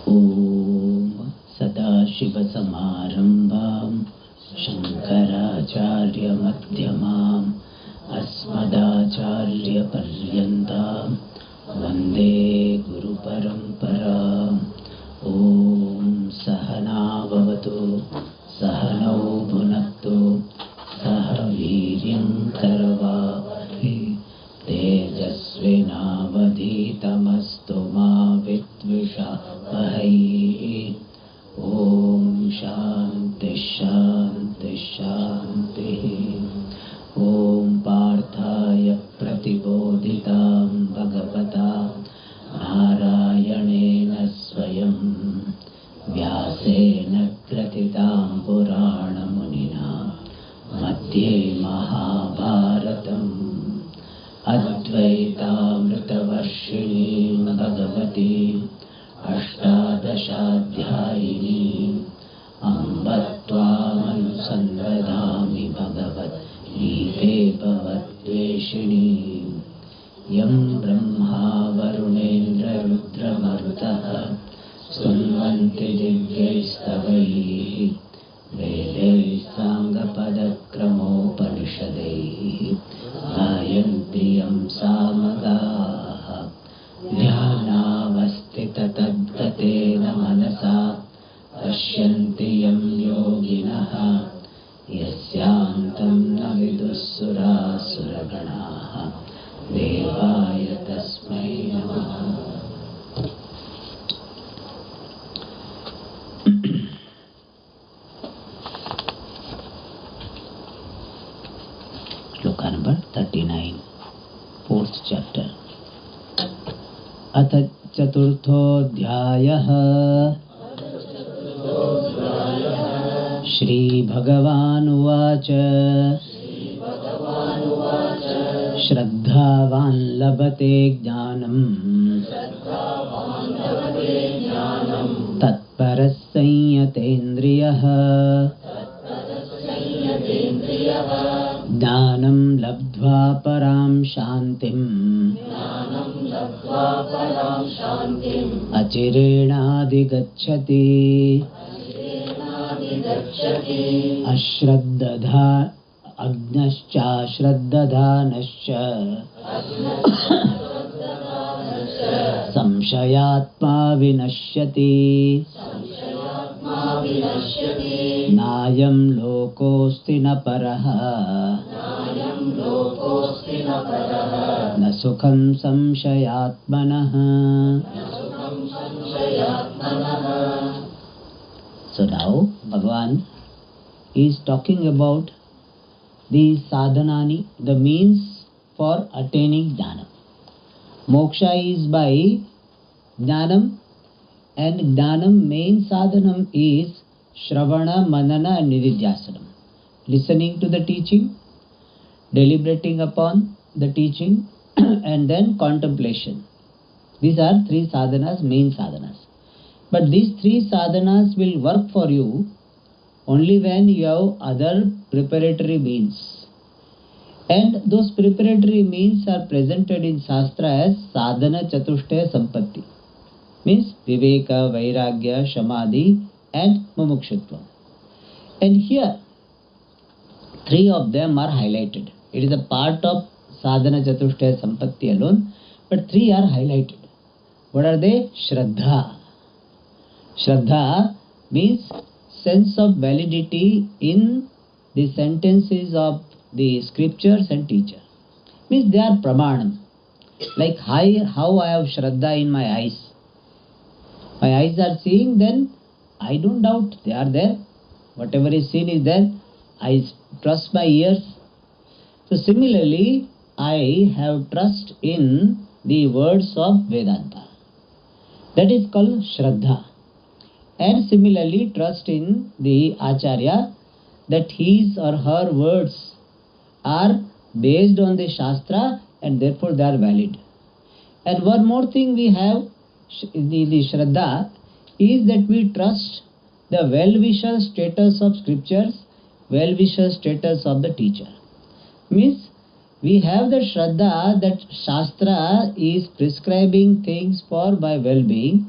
ॐ सदाशिवसमारम्भां शङ्कराचार्यमध्यमाम् अस्मदाचार्यपर्यन्तां वन्दे गुरुपरम्पराम्। ॐ सहना भवतु, सहनौ भुनक्तु, सह वीर्यं करवावहै, तेजस्विनावधीतमस्तु मा विद्विषावहै। ॐ शान्ति शान्ति शान्तिः। ॐ पार्थाय प्रतिबोधितां भगवता नारायणेन स्वयं व्यासेन ग्रथितां पुराणमुनिना मध्ये महाभारतम् अद्वैतामृतवर्षिणीं भगवतीम् अष्टादशाध्यायिनीम् अम्ब त्वामनुसन्दधामि भगवद्गीते भवद्वेषिणीम्। यं ब्रह्मा वरुणेन्द्ररुद्रमरुतः स्तुवन्ति दिव्यैस्तवैः, वेदैः साङ्गपदक्रमोपनिषदैः गायन्ति यं सामगाः। ध्यानावस्थिततद्गतेन मनसा पश्यन्ति यं योगिनः, यस्यान्तं न विदुः सुरासुरगणाः। देवाय तस्मै नमः। Shloka number 39, 4th chapter। अथ चतुर्थोऽध्यायः। श्रीभगवानुवाच श्रद्धावान् लभते ज्ञानम् तत्परः संयतेन्द्रियः। ज्ञानं लब्ध्वा परां शान्तिम् अचिरेणाधिगच्छति। अज्ञश्चाश्रद्दधानश्च संशयात्मा विनश्यति। नायं लोकोऽस्ति न परः, न सुखं संशयात्मनः। So now Bhagavan is talking about the sadhanani, the means for attaining jnana. Moksha is by jnanam, and jnanam main sadhanam is shravana, manana and nididhyasanam. Listening to the teaching, deliberating upon the teaching and then contemplation. These are three sadhanas, main sadhanas. But these three sadhanas will work for you only when you have other preparatory means. And those preparatory means are presented in Shastra as sadhana chatushtaya sampatti. Means viveka, vairagya, samadhi and mumukshutva. And here three of them are highlighted. It is a part of sadhana chatushtaya sampatti alone, but three are highlighted. What are they? Shraddha. Shraddha means sense of validity in the sentences of the scriptures and teacher. Means they are pramanam. Like how I have Shraddha in my eyes. My eyes are seeing, then I don't doubt they are there. Whatever is seen is there. I trust my ears. So similarly, I have trust in the words of Vedanta. That is called Shraddha. And similarly, trust in the Acharya that his or her words are based on the Shastra and therefore they are valid. And one more thing we have, the Shraddha, is that we trust the well-wisher status of scriptures, well-wisher status of the teacher. Means we have the Shraddha that Shastra is prescribing things for my well-being,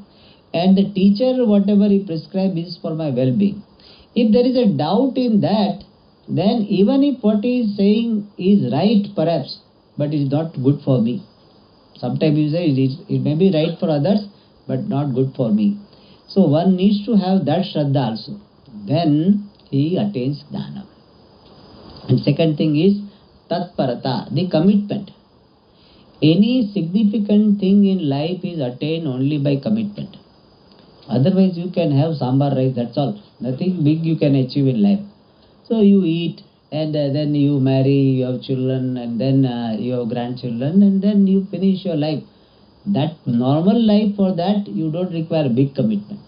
and the teacher, whatever he prescribes, is for my well-being. If there is a doubt in that, then even if what he is saying is right, perhaps, but it is not good for me. Sometimes you say it may be right for others, but not good for me. So one needs to have that Shraddha also. Then he attains Jnana. And second thing is Tatparata, the commitment. Any significant thing in life is attained only by commitment. Otherwise you can have sambar rice, that's all. Nothing big you can achieve in life. So you eat, and then you marry, you have children, and then you have grandchildren, and then you finish your life. That normal life, for that you don't require big commitment.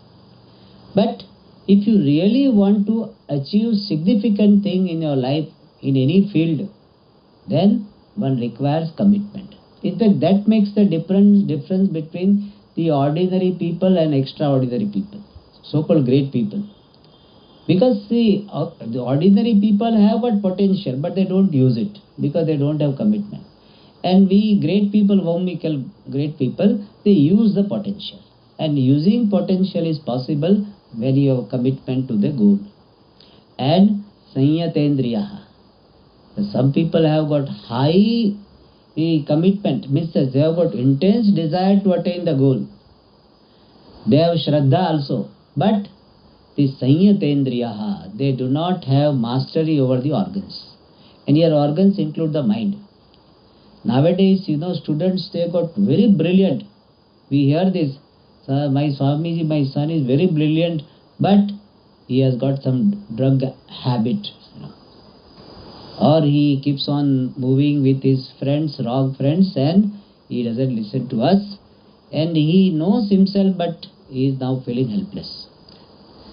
But if you really want to achieve significant thing in your life, in any field, then one requires commitment. In fact, that makes the difference between the ordinary people and extraordinary people, so-called great people. Because see, the ordinary people have got potential, but they don't use it because they don't have commitment. And we great people, whom we call great people, they use the potential. And using potential is possible when you have commitment to the goal. And Sanyatendriyaha. Some people have got high commitment, means they have got intense desire to attain the goal. They have Shraddha also, but the Sanyatendriyaha, they do not have mastery over the organs. And here organs include the mind. Nowadays, students, they got very brilliant. We hear this. My Swamiji, my son is very brilliant, but he has got some drug habit. Or he keeps on moving with his friends, wrong friends, and he doesn't listen to us. And he knows himself, but he is now feeling helpless.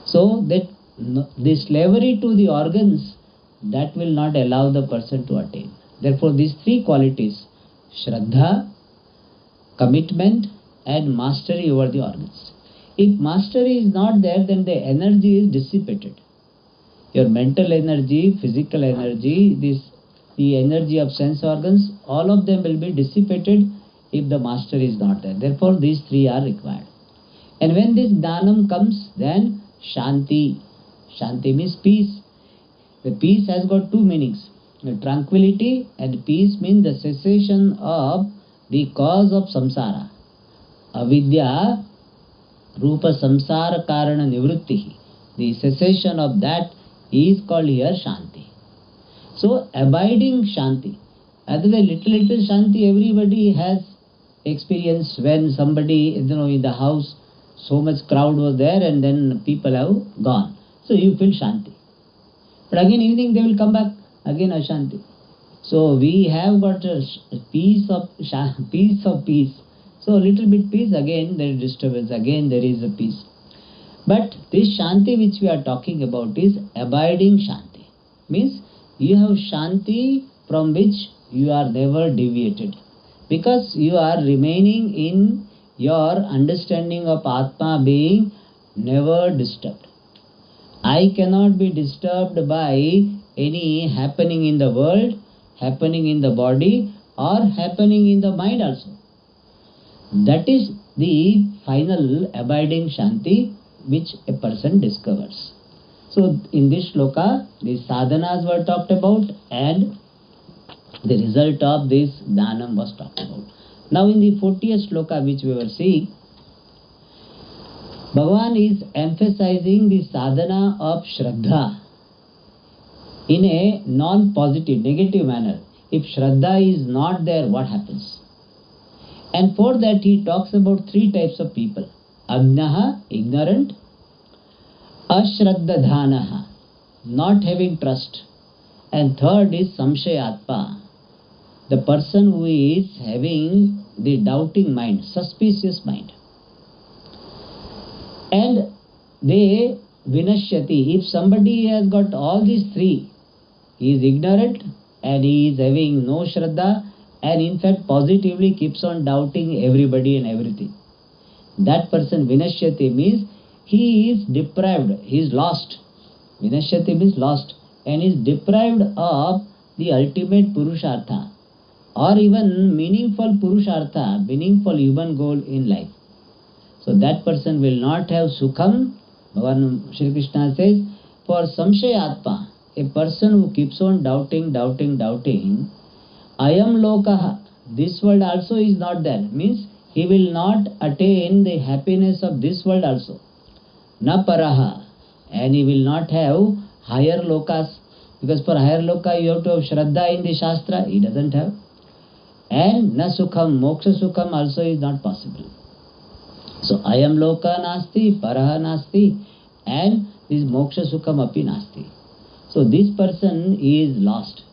So that the slavery to the organs, that will not allow the person to attain. Therefore, these three qualities, Shraddha, commitment, and mastery over the organs. If mastery is not there, then the energy is dissipated. Your mental energy, physical energy, the energy of sense organs, all of them will be dissipated if the mastery is not there. Therefore, these three are required. And when this Jnanam comes, then Shanti. Shanti means peace. The peace has got two meanings. Tranquility and peace means the cessation of the cause of samsara. Avidya rupa samsara karana nivrittihi. The cessation of that is called here Shanti. So abiding Shanti. Otherwise, little Shanti everybody has experience. When somebody, in the house, so much crowd was there and then people have gone. So you feel Shanti. But again evening they will come back, again Ashanti. So we have got a piece of peace. So little bit peace, again there is disturbance, again there is a peace. But this Shanti which we are talking about is abiding Shanti. Means you have Shanti from which you are never deviated. Because you are remaining in your understanding of Atma being never disturbed. I cannot be disturbed by any happening in the world, happening in the body, or happening in the mind also. That is the final abiding Shanti which a person discovers. So in this shloka, the sadhanas were talked about and the result of this Jnanam was talked about. Now in the 40th shloka which we were seeing, Bhagavan is emphasizing the sadhana of Shraddha in a non-positive, negative manner. If Shraddha is not there, what happens? And for that he talks about three types of people. Agnaha, ignorant. Ashraddhadhanaha, not having trust. And third is Samshayatma, the person who is having the doubting mind, suspicious mind. And they vinashyati, if somebody has got all these three, he is ignorant and he is having no Shraddha, and in fact positively keeps on doubting everybody and everything. That person vinashyati means he is deprived, he is lost. Vinashyati means lost, and is deprived of the ultimate Purushartha or even meaningful Purushartha, meaningful human goal in life. So that person will not have sukham. Bhagavan Shri Krishna says, for samshayatma, a person who keeps on doubting, ayam lokaha, this world also is not there. Means he will not attain the happiness of this world also. Na paraha, and he will not have higher lokas. Because for higher loka you have to have shraddha in the shastra. He doesn't have. And na sukham, moksha sukham also is not possible. So ayam loka nasti, paraha nasti, and this moksha sukham api nasti. So this person is lost.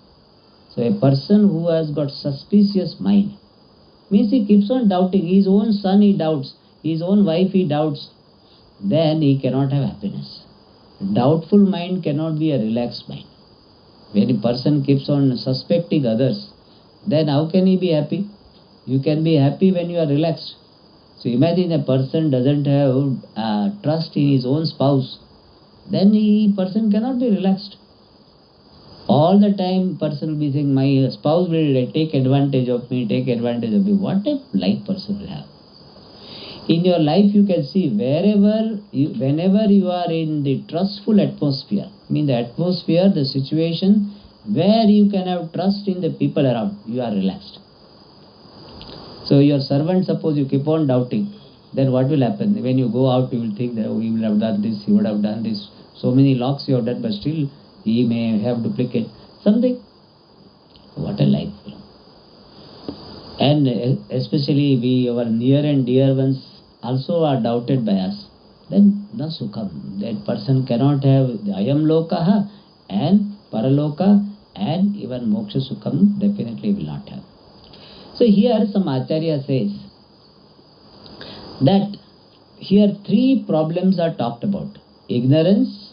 So a person who has got suspicious mind means he keeps on doubting. His own son he doubts, his own wife he doubts. Then he cannot have happiness. Doubtful mind cannot be a relaxed mind. When a person keeps on suspecting others, then how can he be happy? You can be happy when you are relaxed. So imagine a person doesn't have trust in his own spouse, then person cannot be relaxed. All the time person will be saying, my spouse will take advantage of me, take advantage of me. What a life person will have. In your life you can see whenever you are in the trustful atmosphere, the atmosphere, the situation where you can have trust in the people around, you are relaxed. So your servant, suppose you keep on doubting, then what will happen? When you go out, you will think that he will have done this, he would have done this. So many locks you have done, but still he may have duplicate something. What a life. And especially our near and dear ones also are doubted by us. Then na sukham. That person cannot have ayam lokaha and paraloka and even moksha sukham definitely will not have. So here some Acharya says that here three problems are talked about. Ignorance,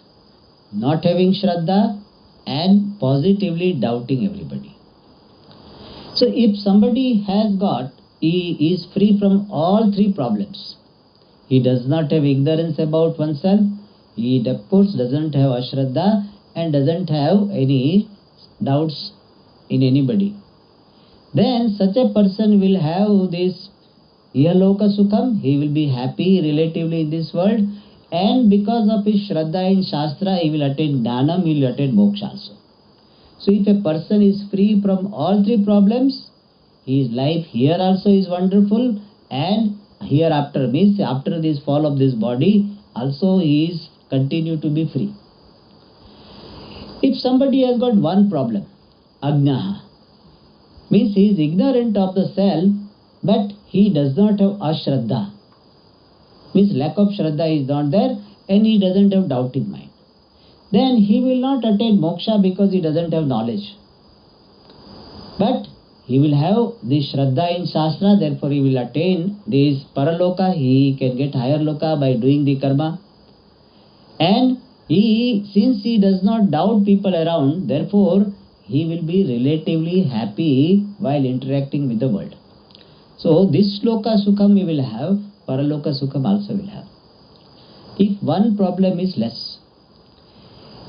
not having shraddha, and positively doubting everybody. So if somebody he is free from all three problems. He does not have ignorance about oneself, he of course doesn't have ashraddha and doesn't have any doubts in anybody. Then such a person will have this ihaloka sukham, he will be happy relatively in this world, and because of his shraddha in shastra he will attain jnanam, he will attain moksha also. So if a person is free from all three problems, his life here also is wonderful, and hereafter means after this fall of this body also he is continue to be free. If somebody has got one problem, ajnaha, means he is ignorant of the self, but he does not have ashraddha, means lack of shraddha is not there, and he doesn't have doubt in mind. Then he will not attain moksha because he doesn't have knowledge. But he will have this shraddha in shastra, therefore he will attain this paraloka, he can get higher loka by doing the karma. And since he does not doubt people around, therefore he will be relatively happy while interacting with the world. So this loka sukham he will have, paraloka sukham also will have. If one problem is less.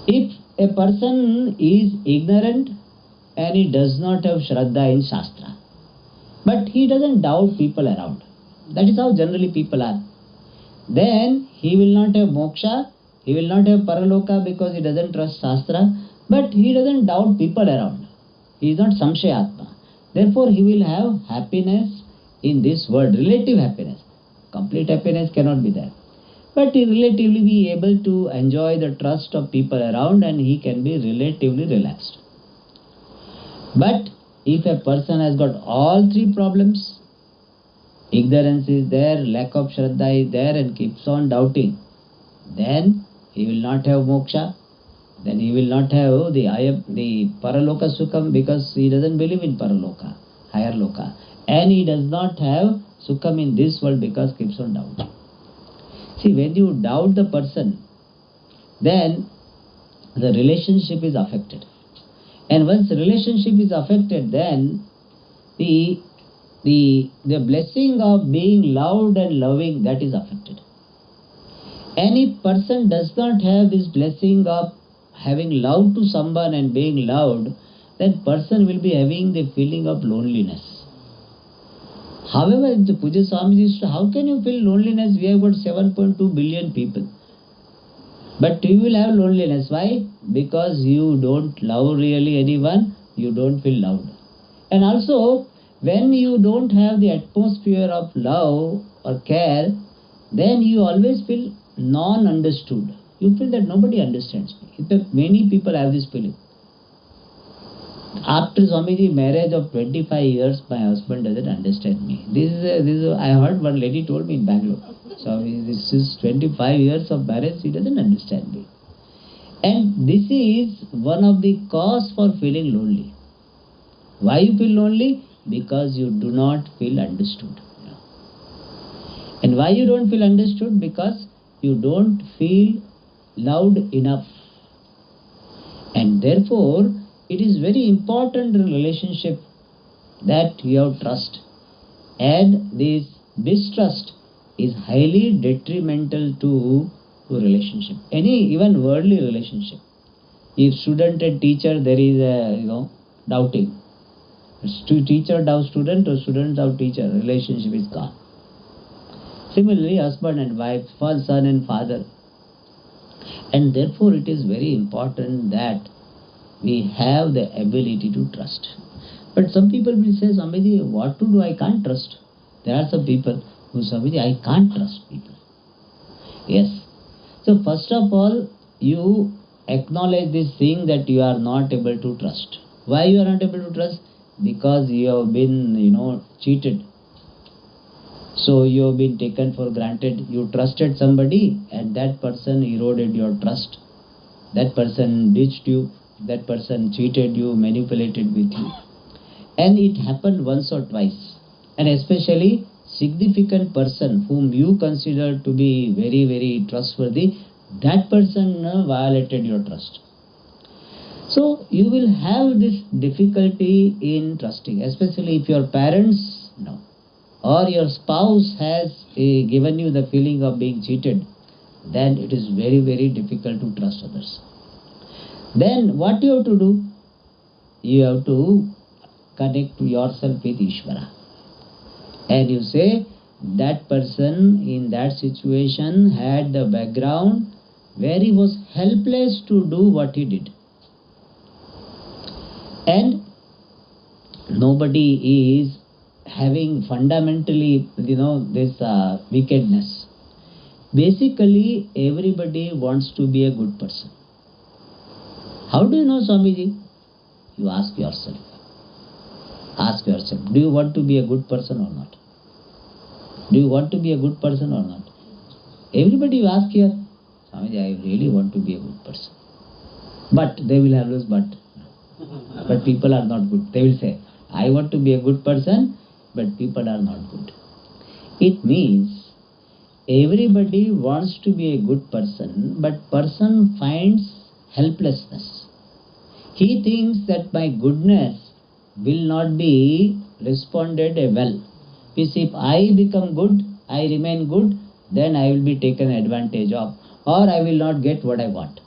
If a person is ignorant and he does not have shraddha in shastra, but he doesn't doubt people around, that is how generally people are, then he will not have moksha, he will not have paraloka because he doesn't trust shastra, but he doesn't doubt people around. He is not samshayatma. Therefore he will have happiness in this world, relative happiness. Complete happiness cannot be there. But he relatively be able to enjoy the trust of people around, and he can be relatively relaxed. But if a person has got all three problems, ignorance is there, lack of shraddha is there, and keeps on doubting, then he will not have moksha, then he will not have the paraloka sukham because he doesn't believe in paraloka, higher loka, and he does not have sukham in this world because keeps on doubting. See, when you doubt the person, then the relationship is affected. And once the relationship is affected, then the blessing of being loved and loving, that is affected. Any person does not have this blessing of having love to someone and being loved, that person will be having the feeling of loneliness. However, the Puja Swamiji used to, how can you feel loneliness? We have got 7.2 billion people. But you will have loneliness. Why? Because you don't love really anyone, you don't feel loved. And also, when you don't have the atmosphere of love or care, then you always feel non-understood. You feel that nobody understands me. In fact, many people have this feeling. After Swamiji marriage of 25 years, my husband doesn't understand me. I heard one lady told me in Bangalore. Swami, this is 25 years of marriage, he doesn't understand me. And this is one of the cause for feeling lonely. Why you feel lonely? Because you do not feel understood. And why you don't feel understood? Because you don't feel loved enough. And therefore, it is very important in relationship that you have trust. And this distrust is highly detrimental to relationship. Any even worldly relationship. If student and teacher there is a doubting. Teacher doubt student or student doubt teacher, relationship is gone. Similarly, husband and wife, son and father. And therefore it is very important that we have the ability to trust. But some people will say, Swamiji, what to do? I can't trust. There are some people who say, Swamiji, I can't trust people. Yes. So first of all, you acknowledge this thing that you are not able to trust. Why you are not able to trust? Because you have been, cheated. So you have been taken for granted. You trusted somebody and that person eroded your trust. That person ditched you. That person cheated you, manipulated with you. And it happened once or twice. And especially significant person whom you consider to be very, very trustworthy, that person violated your trust. So you will have this difficulty in trusting, especially if your parents or your spouse has given you the feeling of being cheated, then it is very, very difficult to trust others. Then what you have to do? You have to connect yourself with Ishvara. And you say, that person in that situation had the background where he was helpless to do what he did. And nobody is having fundamentally, this wickedness. Basically, everybody wants to be a good person. How do you know, Swamiji? You ask yourself. Ask yourself, do you want to be a good person or not? Do you want to be a good person or not? Everybody you ask here, Swamiji, I really want to be a good person. But they will have this but. But people are not good. They will say, I want to be a good person, but people are not good. It means everybody wants to be a good person, but person finds helplessness. He thinks that my goodness will not be responded well. Means if I become good, I remain good, then I will be taken advantage of, or I will not get what I want.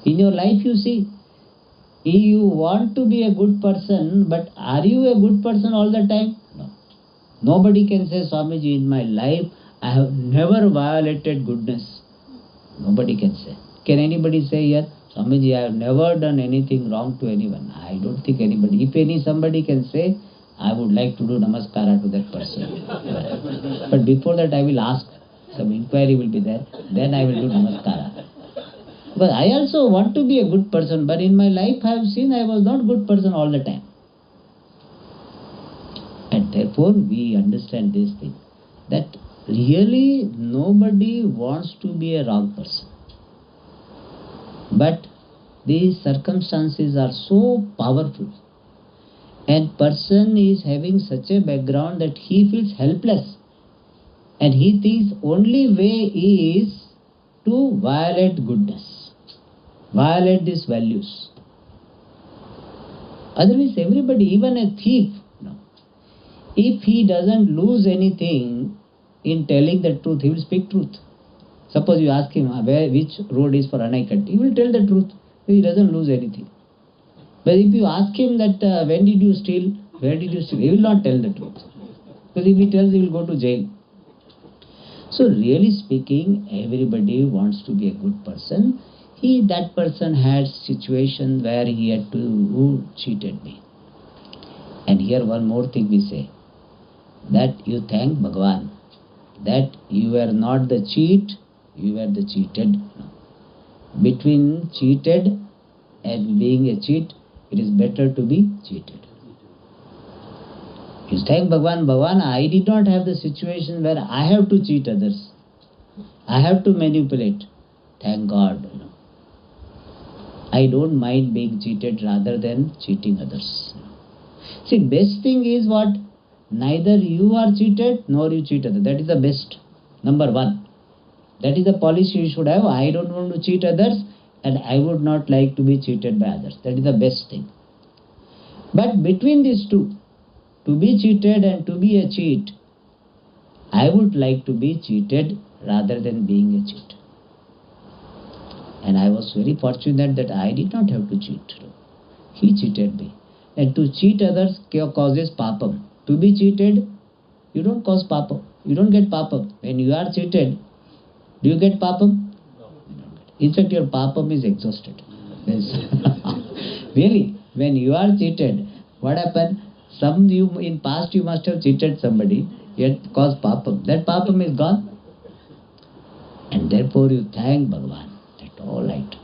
In your life you see, you want to be a good person, but are you a good person all the time? No. Nobody can say, Swamiji, in my life I have never violated goodness. Nobody can say. Can anybody say here, Swamiji, I have never done anything wrong to anyone? I don't think anybody. If somebody can say, I would like to do namaskara to that person. But before that I will ask, some inquiry will be there, then I will do namaskara. But I also want to be a good person, but in my life I have seen I was not a good person all the time. And therefore we understand this thing, that really nobody wants to be a wrong person. But these circumstances are so powerful, and person is having such a background that he feels helpless, and he thinks only way is to violate goodness, violate these values. Otherwise everybody, even a thief, if he doesn't lose anything in telling the truth, he will speak truth. Suppose you ask him which road is for Anaikat, he will tell the truth. He doesn't lose anything. But if you ask him that when did you steal, where did you steal, he will not tell the truth. Because if he tells, he will go to jail. So really speaking, everybody wants to be a good person. That person had situation where he had to, who cheated me. And here one more thing we say, that you thank Bhagavan, that you were not the cheat, you were the cheated. No. Between cheated and being a cheat, it is better to be cheated. You thank Bhagavan, Bhagavan, I did not have the situation where I have to cheat others. I have to manipulate. Thank God. I don't mind being cheated rather than cheating others. See, best thing is what? Neither you are cheated nor you cheat others. That is the best. Number one. That is the policy you should have. I don't want to cheat others and I would not like to be cheated by others. That is the best thing. But between these two, to be cheated and to be a cheat, I would like to be cheated rather than being a cheat. And I was very fortunate that I did not have to cheat. He cheated me. And to cheat others causes papam. To be cheated, you don't cause papam. You don't get papam. When you are cheated, do you get papam? No. In fact, your papam is exhausted. Really, when you are cheated, what happened? In past you must have cheated somebody, yet caused papam. That papam is gone. And therefore you thank Bhagavan. That all right.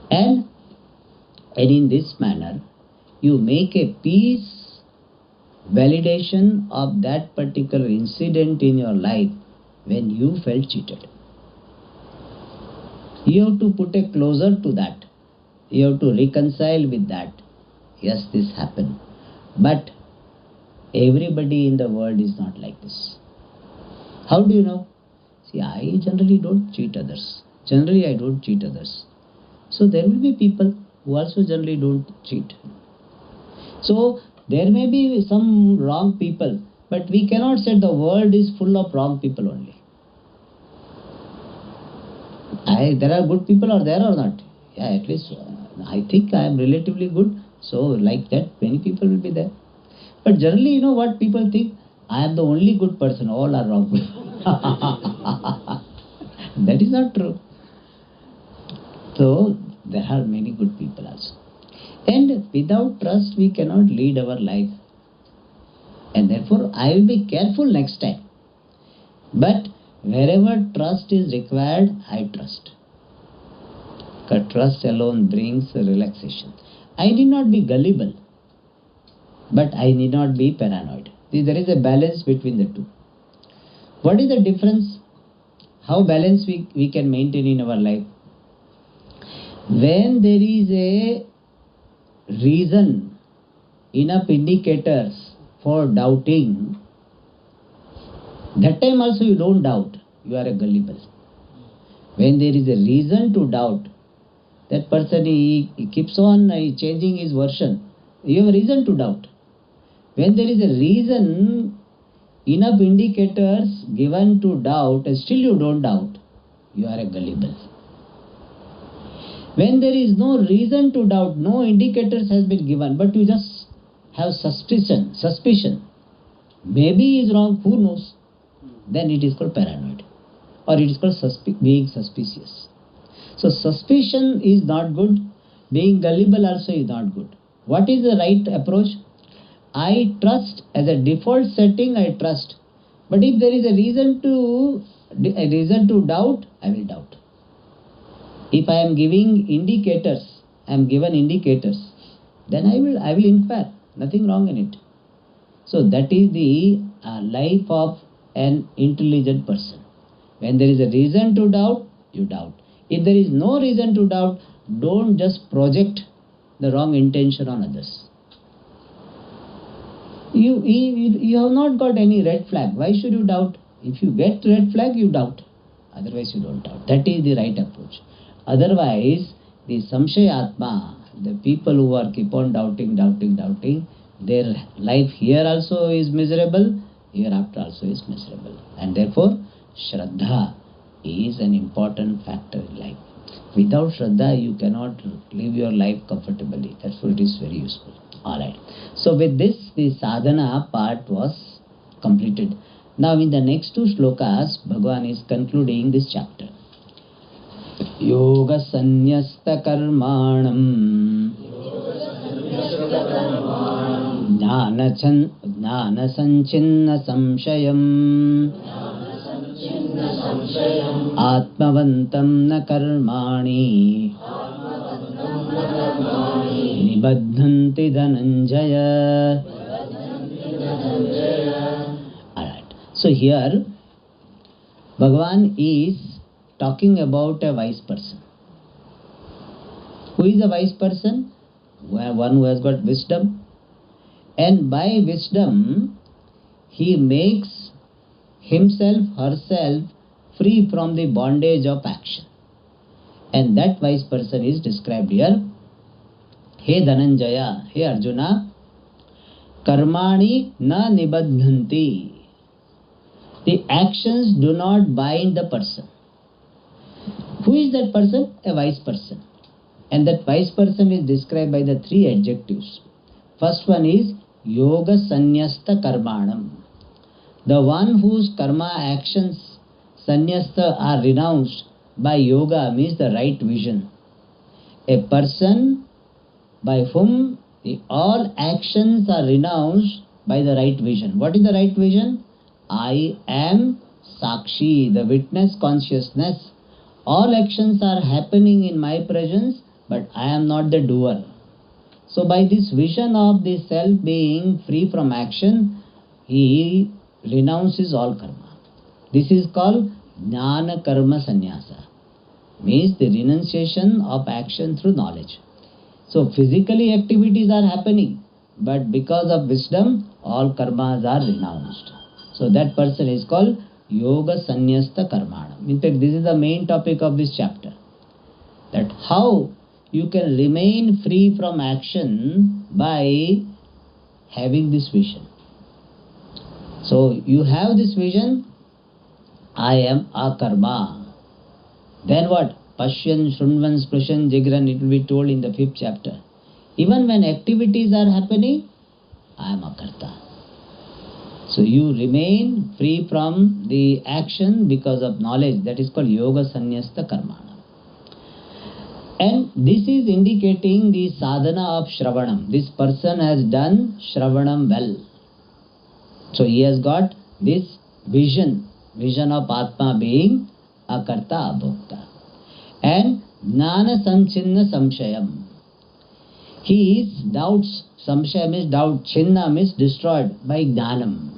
And in this manner, you make a peace validation of that particular incident in your life when you felt cheated. You have to put a closer to that. You have to reconcile with that. Yes, this happened. But everybody in the world is not like this. How do you know? See, I generally don't cheat others. Generally, I don't cheat others. So there will be people who also generally don't cheat. So there may be some wrong people, but we cannot say the world is full of wrong people only. There are good people are there or not? Yeah, at least I think I am relatively good. So like that, many people will be there. But generally, you know what people think? I am the only good person. All are wrong. That is not true. So there are many good people also. And without trust, we cannot lead our life. And therefore, I will be careful next time. But wherever trust is required, I trust. Because trust alone brings relaxation. I need not be gullible, but I need not be paranoid. There is a balance between the two. What is the difference? How balance we can maintain in our life? When there is a reason, enough indicators for doubting, that time also you don't doubt, you are a gullible. When there is a reason to doubt, that person he keeps on changing his version, you have a reason to doubt. When there is a reason, enough indicators given to doubt and still you don't doubt, you are a gullible. When there is no reason to doubt, no indicators has been given, but you just have suspicion, maybe he is wrong, who knows, then it is called paranoid, or it is called being suspicious. So suspicion is not good, being gullible also is not good. What is the right approach? I trust, as a default setting I trust, but if there is a reason to doubt, I will doubt. If I am giving indicators, I am given indicators, then I will inquire. Nothing wrong in it. So that is the life of an intelligent person. When there is a reason to doubt, you doubt. If there is no reason to doubt, don't just project the wrong intention on others. You have not got any red flag. Why should you doubt? If you get red flag, you doubt. Otherwise you don't doubt. That is the right approach. Otherwise, the samshayatma, the people who are keep on doubting, their life here also is miserable, hereafter also is miserable. And therefore, Shraddha is an important factor in life. Without Shraddha, you cannot live your life comfortably. Therefore, it is very useful. Alright. So with this, the sadhana part was completed. Now in the next two shlokas, Bhagavan is concluding this chapter. Yoga Sanyasta Karmanam Jnana Sanchinna Samshayam Atmavantam na karmani Nibaddhanti Dhananjaya. Alright. So here Bhagavan is talking about a wise person. Who is a wise person? One who has got wisdom. And by wisdom, he makes himself, herself free from the bondage of action. And that wise person is described here. He Dhananjaya, he Arjuna, karmani na nibaddhanti. The actions do not bind the person. Who is that person? A wise person. And that wise person is described by the three adjectives. First one is Yoga Sanyasta Karmanam. The one whose karma actions, sanyasta, are renounced by yoga means the right vision. A person by whom all actions are renounced by the right vision. What is the right vision? I am Sakshi, the witness consciousness. All actions are happening in my presence, but I am not the doer. So by this vision of the self being free from action, he renounces all karma. This is called Jnana Karma Sannyasa. Means the renunciation of action through knowledge. So physically activities are happening, but because of wisdom, all karmas are renounced. So that person is called Yoga Sanyasta Karmanam. In fact, this is the main topic of this chapter. That how you can remain free from action by having this vision. So you have this vision, I am akarma. Then what? Pashyan, Shrunvan, Sprishan, Jigran, it will be told in the 5th chapter. Even when activities are happening, I am akarta. So you remain free from the action because of knowledge. That is called Yoga Sanyasta Karmana. And this is indicating the sadhana of Shravanam. This person has done Shravanam well. So he has got this vision of Atma being Akarta Abhokta. And Jnana Sanchinna Samshayam. His doubts, Samshayam is doubt, Chinna means destroyed by Jnanam.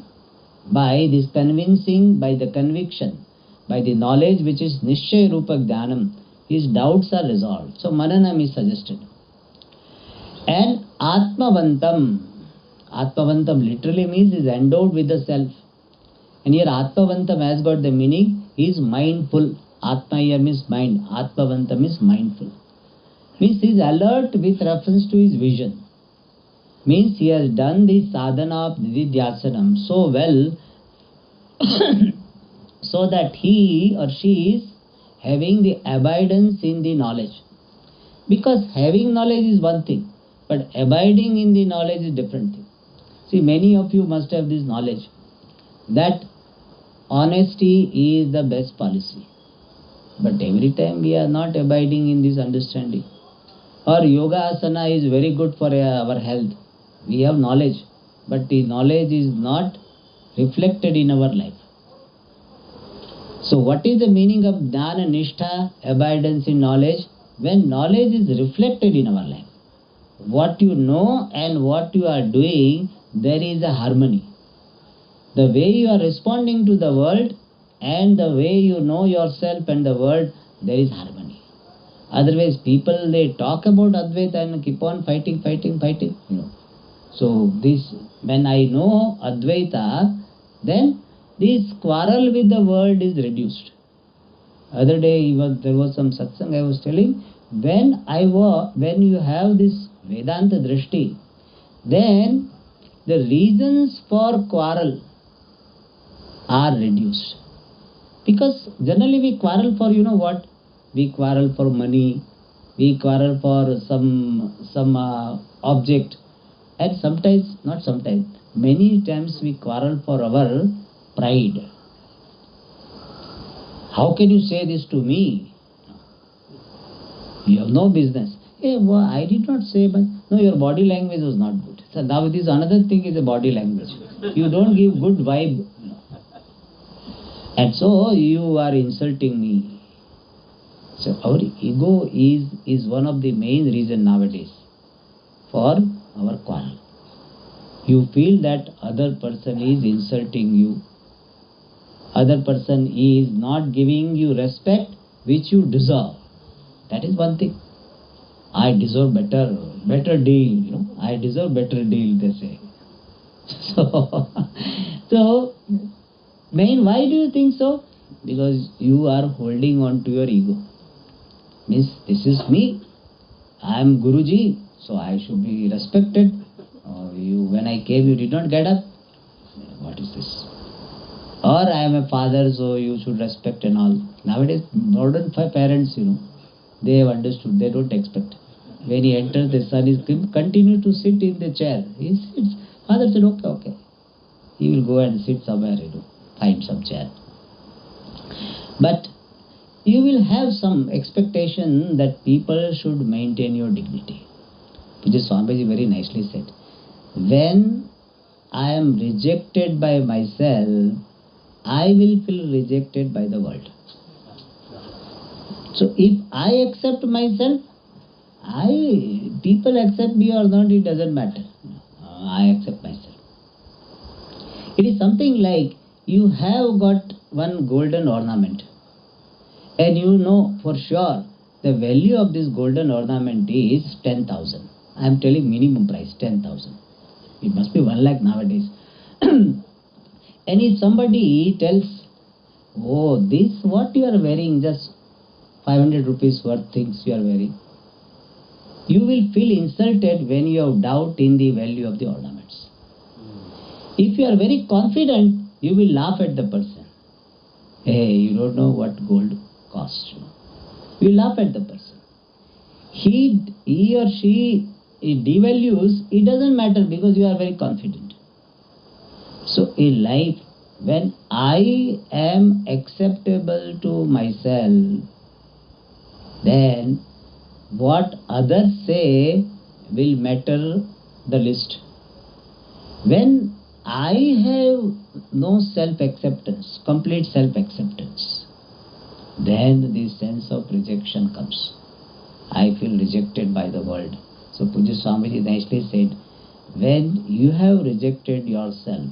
By this convincing, by the conviction, by the knowledge which is Nishchay Rupa Jnanam, his doubts are resolved. So Mananam is suggested. And Atmavantam. Atmavantam literally means is endowed with the self. And here Atmavantam has got the meaning, he is mindful. Atma here means mind. Atmavantam is mindful. Means he is alert with reference to his vision. Means he has done the sadhana of Nididhyasanam so well so that he or she is having the abidance in the knowledge. Because having knowledge is one thing, but abiding in the knowledge is different thing. See, many of you must have this knowledge that honesty is the best policy. But every time we are not abiding in this understanding. Or yoga asana is very good for our health. We have knowledge, but the knowledge is not reflected in our life. So what is the meaning of Jnana Nishtha, abidance in knowledge? When knowledge is reflected in our life. What you know and what you are doing, there is a harmony. The way you are responding to the world and the way you know yourself and the world, there is harmony. Otherwise, people, they talk about Advaita and keep on fighting. So this, when I know Advaita, then this quarrel with the world is reduced. Other day there was some satsang I was telling, when you have this Vedanta Drishti, then the reasons for quarrel are reduced. Because generally we quarrel for, you know what? We quarrel for money, we quarrel for some object, and sometimes, not sometimes, many times we quarrel for our pride. How can you say this to me? You have no business. Hey, well, I did not say, but no, your body language was not good. So now this another thing is a body language. You don't give good vibe. And so you are insulting me. So our ego is one of the main reason nowadays for our quarrel. You feel that other person is insulting you. Other person is not giving you respect which you deserve. That is one thing. I deserve better deal, I deserve better deal, they say. So, why do you think so? Because you are holding on to your ego. Means, this is me. I am Guruji, so I should be respected. When I came, you did not get up. What is this? Or I am a father, so you should respect and all. Nowadays, modern parents, they have understood. They don't expect. When he enters, the son is continue to sit in the chair. He sits. Father said, okay. He will go and sit somewhere, find some chair. But you will have some expectation that people should maintain your dignity. Pujya Swamiji very nicely said, when I am rejected by myself, I will feel rejected by the world. So if I accept myself, people accept me or not, it doesn't matter. I accept myself. It is something like you have got one golden ornament and you know for sure the value of this golden ornament is 10,000. I am telling minimum price 10,000. It must be 1 lakh nowadays. And if somebody tells, oh, this what you are wearing, just 500 rupees worth things you are wearing, you will feel insulted when you have doubt in the value of the ornaments. If you are very confident, you will laugh at the person. Hey, you don't know what gold costs. You will laugh at the person. He or she devalues, it doesn't matter because you are very confident. So in life, when I am acceptable to myself, then what others say will matter the least. When I have no self-acceptance, complete self-acceptance, then the sense of rejection comes. I feel rejected by the world. So Pujya Swamiji nicely said, when you have rejected yourself,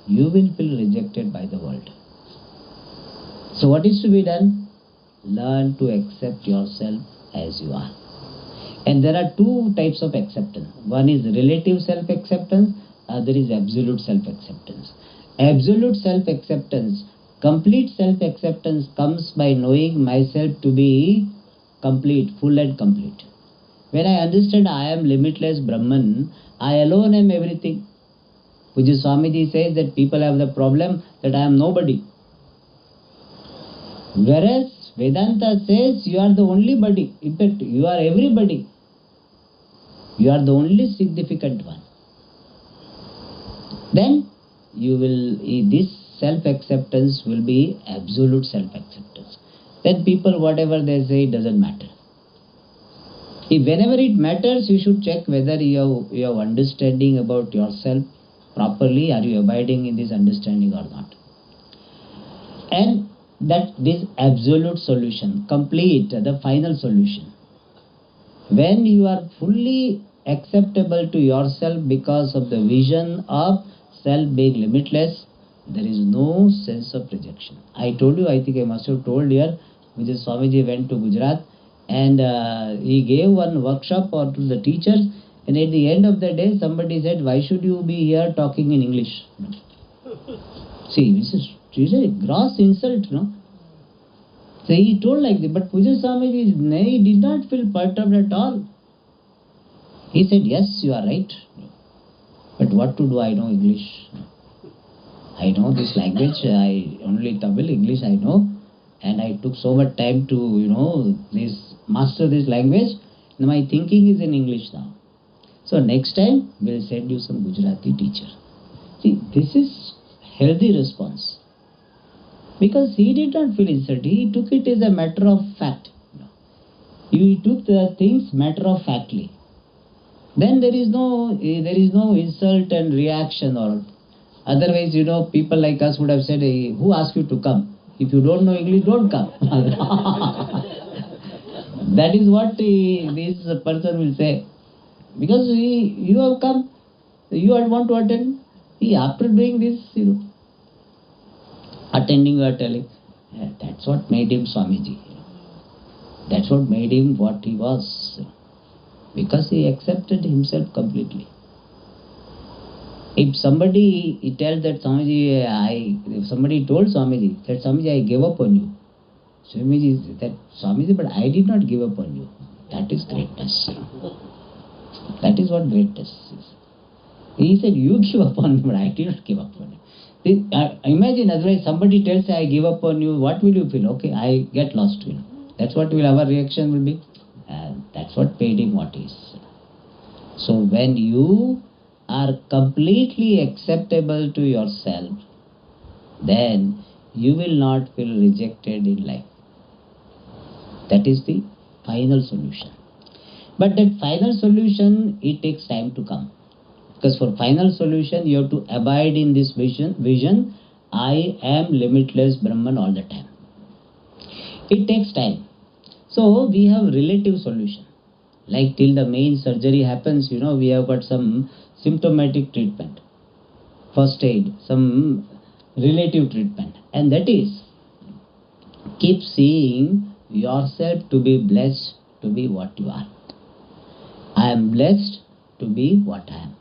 you will feel rejected by the world. So what is to be done? Learn to accept yourself as you are. And there are two types of acceptance. One is relative self-acceptance, other is absolute self-acceptance. Absolute self-acceptance, complete self-acceptance comes by knowing myself to be complete, full and complete. When I understand I am limitless Brahman, I alone am everything. Pujya Swamiji says that people have the problem that I am nobody. Whereas Vedanta says you are the only body. In fact, you are everybody. You are the only significant one. Then you will, this self-acceptance will be absolute self-acceptance. Then people, whatever they say, it doesn't matter. If whenever it matters, you should check whether you have understanding about yourself properly. Are you abiding in this understanding or not? And that this absolute solution, complete, the final solution. When you are fully acceptable to yourself because of the vision of self being limitless, there is no sense of rejection. I told you, I think I must have told here, Vijay Swamiji went to Gujarat and he gave one workshop to the teachers, and at the end of the day somebody said, why should you be here talking in English? See, this is a gross insult, no? So he told like that, but Pujya Swamiji he did not feel perturbed at all. He said, yes, you are right. But what to do? I know English. I know this language. I only Tamil, English I know. And I took so much time to, master this language. Now my thinking is in English now. So next time we'll send you some Gujarati teacher. See, this is healthy response. Because he did not feel insulted, he took it as a matter of fact. He took the things matter of factly. Then there is no insult and reaction, or otherwise, people like us would have said, "Hey, who asked you to come? If you don't know English, don't come." That is what this person will say. Because you have come, you want to attend. After doing this, attending, you are telling. That's what made him Swamiji. That's what made him what he was. Because he accepted himself completely. If somebody tells that Swamiji, if somebody told Swamiji that Swamiji, I gave up on you. Swamiji, but I did not give up on you. That is greatness. That is what greatness is. He said, you give up on me, but I did not give up on you. Imagine otherwise somebody tells, I give up on you, what will you feel? Okay, I get lost. That's what our reaction will be. And that's what made him what is. So when you are completely acceptable to yourself, then you will not feel rejected in life. That is the final solution. But that final solution, it takes time to come. Because for final solution, you have to abide in this vision, I am limitless Brahman all the time. It takes time. So we have relative solution. Like till the main surgery happens, we have got some symptomatic treatment, first aid, some relative treatment. And that is, keep seeing yourself to be blessed to be what you are. I am blessed to be what I am.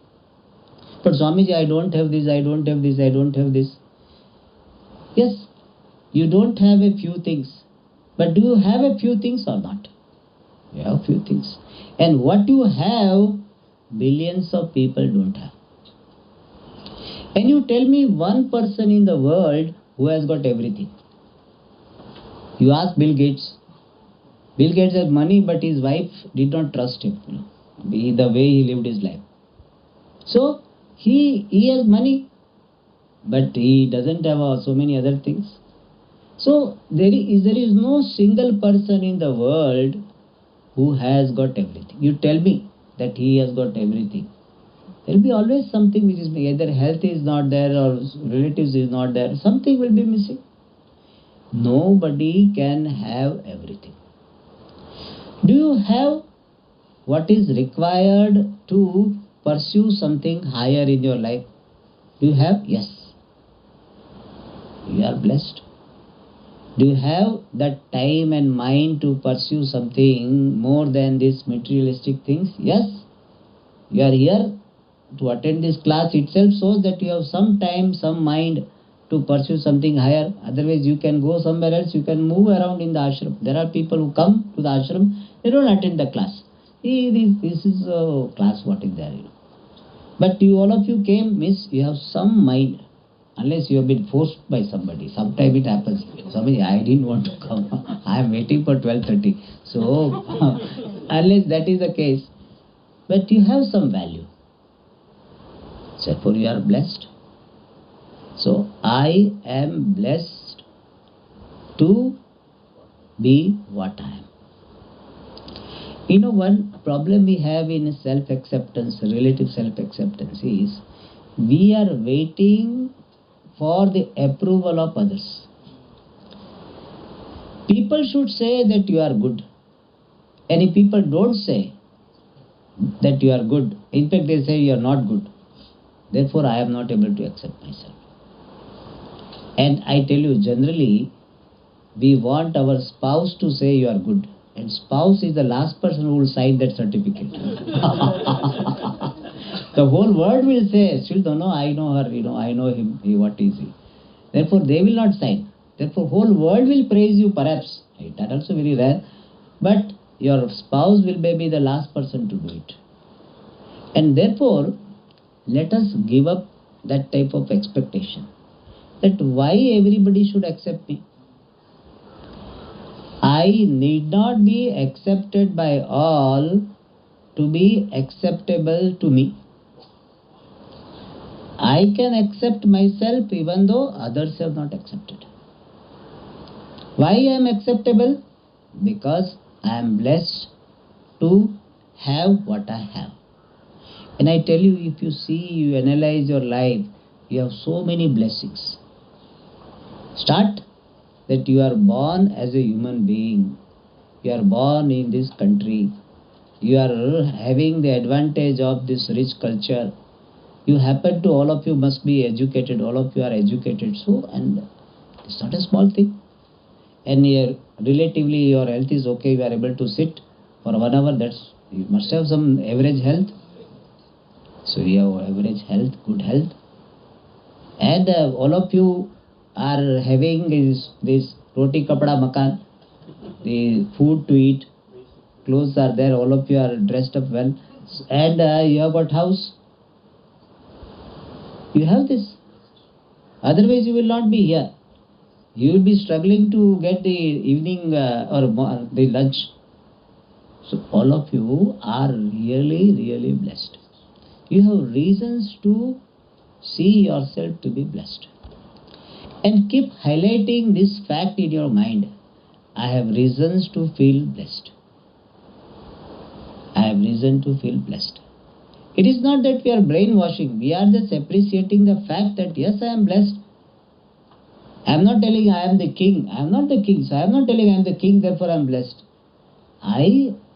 But Swamiji, I don't have this, I don't have this, I don't have this. Yes, you don't have a few things. But do you have a few things or not? You have few things. And what you have, billions of people don't have. Can you tell me one person in the world who has got everything? You ask Bill Gates. Bill Gates has money, but his wife did not trust him, the way he lived his life. So, he has money, but he doesn't have so many other things. So, there is no single person in the world who has got everything. You tell me that he has got everything. There will be always something which is either health is not there or relatives is not there. Something will be missing. Nobody can have everything. Do you have what is required to pursue something higher in your life? Do you have? Yes. You are blessed. Do you have that time and mind to pursue something more than these materialistic things? Yes. You are here to attend this class itself shows that you have some time, some mind to pursue something higher. Otherwise you can go somewhere else, you can move around in the ashram. There are people who come to the ashram, they don't attend the class. This is a class, what is there? But all of you came, means you have some mind. Unless you have been forced by somebody. Sometimes it happens. Somebody, I didn't want to come. I am waiting for 12:30. So, unless that is the case. But you have some value. Therefore, you are blessed. So, I am blessed to be what I am. One problem we have in self-acceptance, relative self-acceptance is, we are waiting for the approval of others. People should say that you are good. And if people don't say that you are good, in fact they say you are not good, therefore I am not able to accept myself. And I tell you, generally, we want our spouse to say you are good. And spouse is the last person who will sign that certificate. The whole world will say, no, I know her, I know him, what is he? Therefore, they will not sign. Therefore, whole world will praise you, perhaps. That also very rare. But your spouse will be the last person to do it. And therefore, let us give up that type of expectation. That why everybody should accept me. I need not be accepted by all to be acceptable to me. I can accept myself even though others have not accepted. Why I am acceptable? Because I am blessed to have what I have. And I tell you, if you see, you analyze your life, you have so many blessings. Start that you are born as a human being. You are born in this country. You are having the advantage of this rich culture. You happen to, all of you must be educated, all of you are educated. So, and it's not a small thing. And relatively your health is okay, you are able to sit for 1 hour, that's, you must have some average health. So you have average health, good health. And all of you are having this roti kapda makan, the food to eat, clothes are there, all of you are dressed up well. And you have got house. You have this. Otherwise you will not be here. You will be struggling to get the evening or the lunch. So all of you are really, really blessed. You have reasons to see yourself to be blessed. And keep highlighting this fact in your mind. I have reasons to feel blessed. I have reason to feel blessed. It is not that we are brainwashing. We are just appreciating the fact that yes, I am blessed. I am not telling I am the king. I am not the king. So I am not telling I am the king, therefore I am blessed.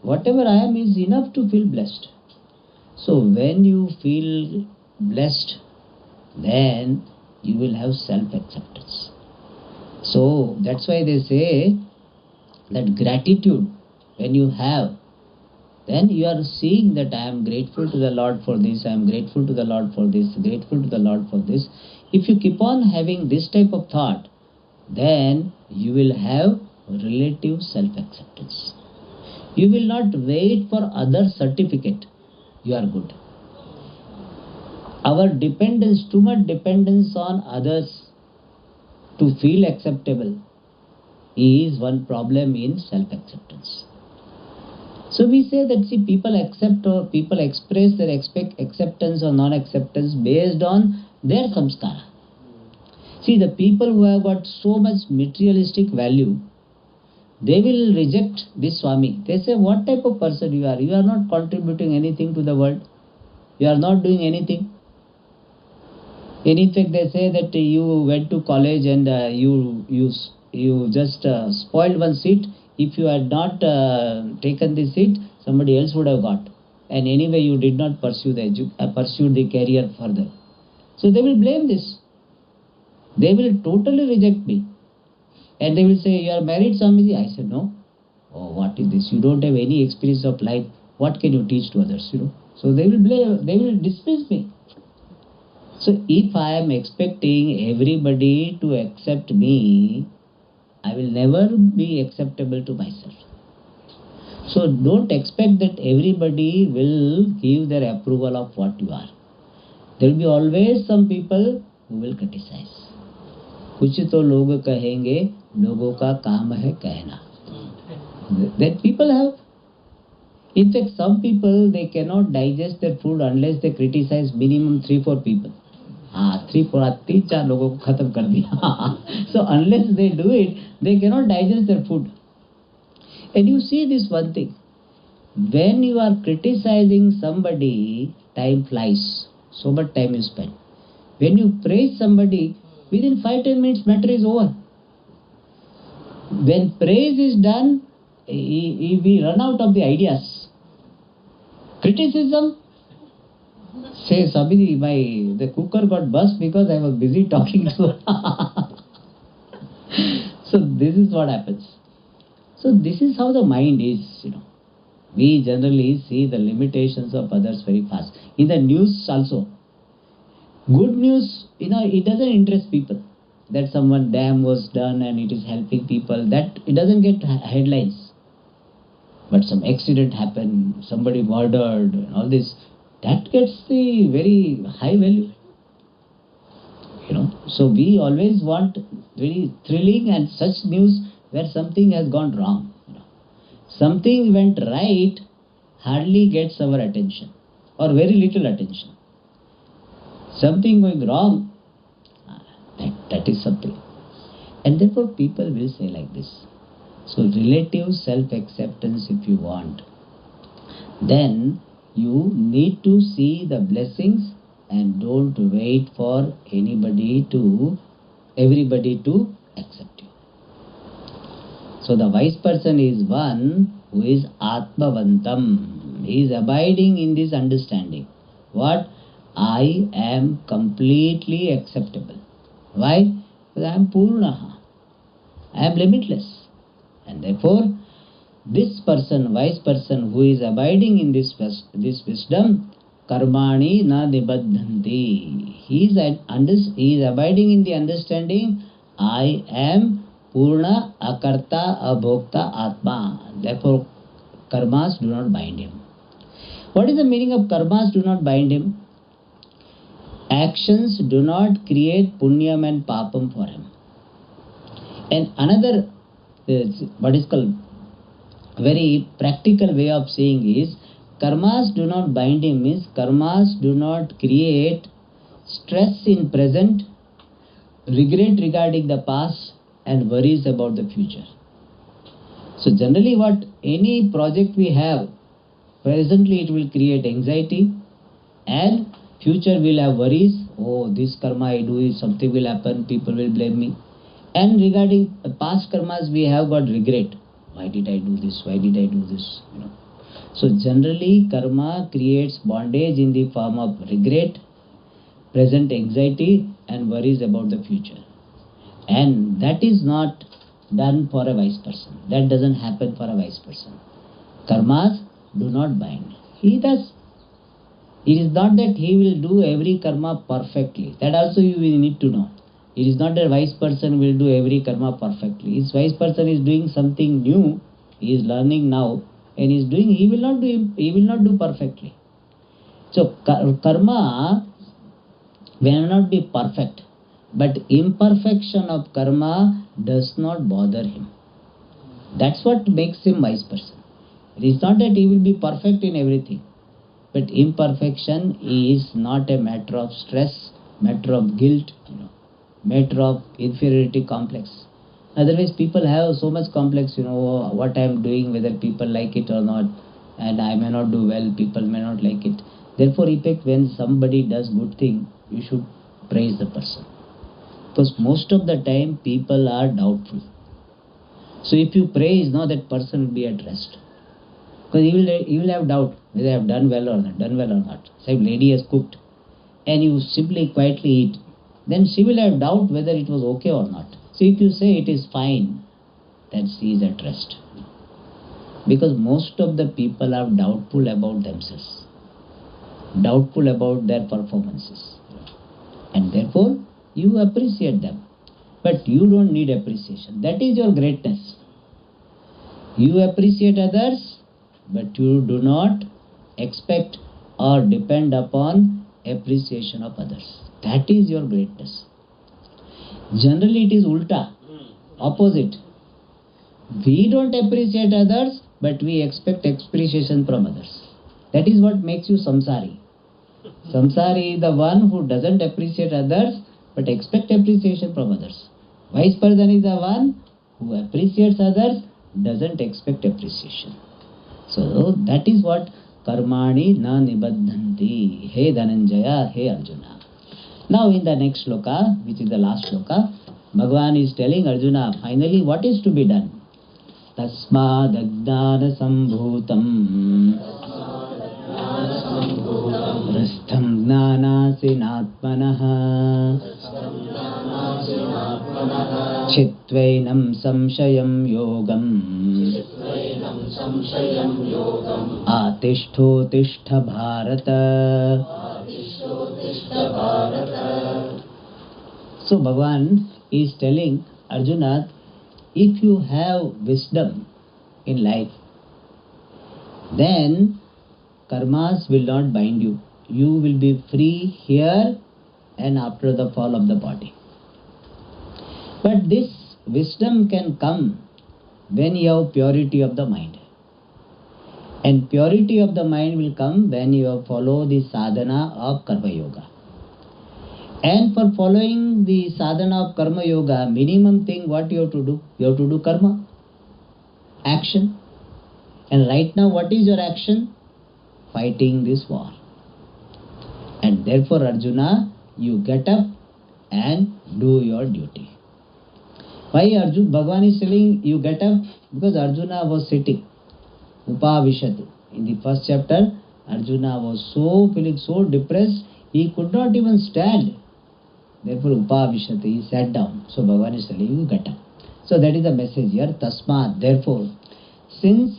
Whatever I am is enough to feel blessed. So when you feel blessed, then you will have self-acceptance. So that's why they say that gratitude, when you have, then you are seeing that I am grateful to the Lord for this, I am grateful to the Lord for this, grateful to the Lord for this. If you keep on having this type of thought, then you will have relative self-acceptance. You will not wait for other certificate. You are good. Our dependence, too much dependence on others to feel acceptable is one problem in self-acceptance. So we say that, see, people accept or people express their acceptance or non-acceptance based on their samskara. See, the people who have got so much materialistic value, they will reject this Swami. They say, what type of person you are? You are not contributing anything to the world. You are not doing anything. In fact, they say that you went to college and you just spoiled one seat. If you had not taken the seat, somebody else would have got. And anyway, you did not pursue the career further. So they will blame this. They will totally reject me. And they will say, you are married, Swamiji? I said, no. Oh, what is this? You don't have any experience of life. What can you teach to others? So they will blame, they will dismiss me. So if I am expecting everybody to accept me, I will never be acceptable to myself. So don't expect that everybody will give their approval of what you are. There will be always some people who will criticize. कुछ तो लोग कहेंगे, लोगों का काम है कहना. That people have. In fact, some people, they cannot digest their food unless they criticize minimum 3-4 people. 3-4 लोगों को खत्म कर दिया. So unless they do it, they cannot digest their food. And you see this one thing. When you are criticizing somebody, time flies. So much time you spend. When you praise somebody, within 5-10 minutes, matter is over. When praise is done, we run out of the ideas. Criticism, say, Swamiji, the cooker got burst because I was busy talking to So this is what happens. So this is how the mind is, We generally see the limitations of others very fast. In the news also, good news, it doesn't interest people. That someone dam was done and it is helping people, that it doesn't get headlines. But some accident happened, somebody murdered, and all this, that gets the very high value. So we always want very thrilling and such news where something has gone wrong. Something went right hardly gets our attention or very little attention. something going wrong, that is something. And therefore people will say like this. So relative self-acceptance if you want, then you need to see the blessings and don't wait for everybody to accept you. So the wise person is one who is Atmavantam. He is abiding in this understanding. What? I am completely acceptable. Why? Because I am Purnaha. I am limitless. And therefore, this person, wise person who is abiding in this wisdom, karmani na nibaddhanti. He is abiding in the understanding, I am Purna, Akarta, Abhokta, Atma. Therefore, karmas do not bind him. What is the meaning of karmas do not bind him? Actions do not create punyam and papam for him. And another, what is called very practical way of saying is, karmas do not bind him means karmas do not create stress in present, regret regarding the past and worries about the future. So generally what any project we have, presently it will create anxiety and future will have worries. Oh, this karma I do, something will happen, people will blame me. And regarding past karmas we have got regret. Why did I do this? Why did I do this? So generally karma creates bondage in the form of regret, present anxiety and worries about the future. And that is not done for a wise person. That doesn't happen for a wise person. Karmas do not bind. He does. It is not that he will do every karma perfectly. That also you will need to know. It is not that a wise person will do every karma perfectly. This wise person is doing something new. He is learning now and he is doing. He will not do perfectly. So karma will not be perfect, but imperfection of karma does not bother him. That's what makes him wise person. It is not that he will be perfect in everything, but imperfection is not a matter of stress, matter of guilt, matter of inferiority complex. Otherwise people have so much complex, what I am doing, whether people like it or not, and I may not do well, people may not like it. Therefore, effect when somebody does good thing, you should praise the person. Because most of the time people are doubtful. So if you praise, that person will be at rest. Because he will have doubt whether I have done well or not. Say lady has cooked and you simply quietly eat, then she will have doubt whether it was okay or not. So if you say it is fine, then she is at rest. Because most of the people are doubtful about themselves, doubtful about their performances. And therefore, you appreciate them. But you don't need appreciation. That is your greatness. You appreciate others, but you do not expect or depend upon appreciation of others. That is your greatness. Generally it is ulta, opposite. We don't appreciate others, but we expect appreciation from others. That is what makes you samsari. Samsari is the one who doesn't appreciate others, but expect appreciation from others. Wise person is the one who appreciates others, doesn't expect appreciation. So that is what karmani na nibaddhanti. He Dhananjaya, he Arjuna. Now in the next shloka, which is the last shloka, Bhagavan is telling Arjuna finally what is to be done. Tasmad ajnana sambhutam rastham gnanasinatmanah chitvainam samshayam yogam atishto tishtha bharata. So Bhagavan is telling Arjuna, if you have wisdom in life, then karmas will not bind you. You will be free here and after the fall of the body. But this wisdom can come when you have purity of the mind. And purity of the mind will come when you follow the sadhana of Karma Yoga. And for following the sadhana of karma yoga, minimum thing what you have to do? You have to do karma, action. And right now what is your action? Fighting this war. And therefore Arjuna, you get up and do your duty. Why Arjuna? Bhagavan is telling you get up because Arjuna was sitting. Upavishatu. In the first chapter, Arjuna was feeling so depressed, he could not even stand. Therefore Upavishatu, he sat down. So Bhagavan is telling you get up. So that is the message here. Tasmat. Therefore, since